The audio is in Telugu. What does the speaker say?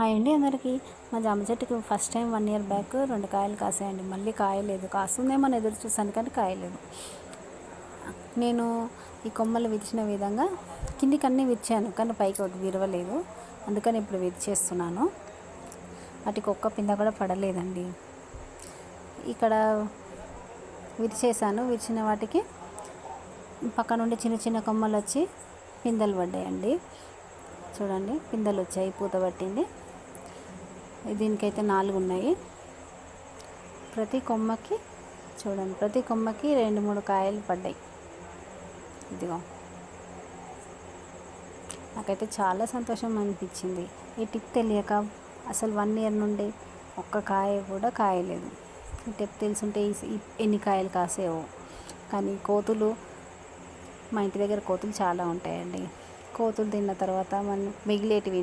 హాయ్ అండి అందరికీ. మా జామ చెట్టుకి ఫస్ట్ టైం 1 ఇయర్ బ్యాక్ 2 కాయలు కాసాయండి. మళ్ళీ కాయలేదు. కాస్తుందేమో అని ఎదురు చూసాను కానీ కాయలేదు. నేను ఈ కొమ్మలు విరిచిన విధంగా కిందికి అన్నీ విరిచాను కానీ పైకి ఒకటి విరవలేదు. అందుకని ఇప్పుడు విరిచేస్తున్నాను. వాటికి ఒక్క పింద కూడా పడలేదండి. ఇక్కడ విరిచేసాను. విరిచిన వాటికి పక్క నుండి చిన్న చిన్న కొమ్మలు వచ్చి పిందెలు పడ్డాయండి. చూడండి, పిందెలు వచ్చాయి, పూత పట్టింది. దీనికైతే 4 ఉన్నాయి. ప్రతి కొమ్మకి చూడండి, ప్రతి కొమ్మకి 2-3 కాయలు పడ్డాయి. ఇదిగో, నాకైతే చాలా సంతోషం అనిపించింది. ఈ టిప్ తెలియక అసలు 1 ఇయర్ నుండి ఒక్క కాయ కూడా కాయలేదు. ఈ టిప్ తెలుసుంటే ఎన్ని కాయలు కాసేవో. కానీ కోతులు, మా ఇంటి దగ్గర కోతులు చాలా ఉంటాయండి. కోతులు తిన్న తర్వాత మనం మిగిలేటివి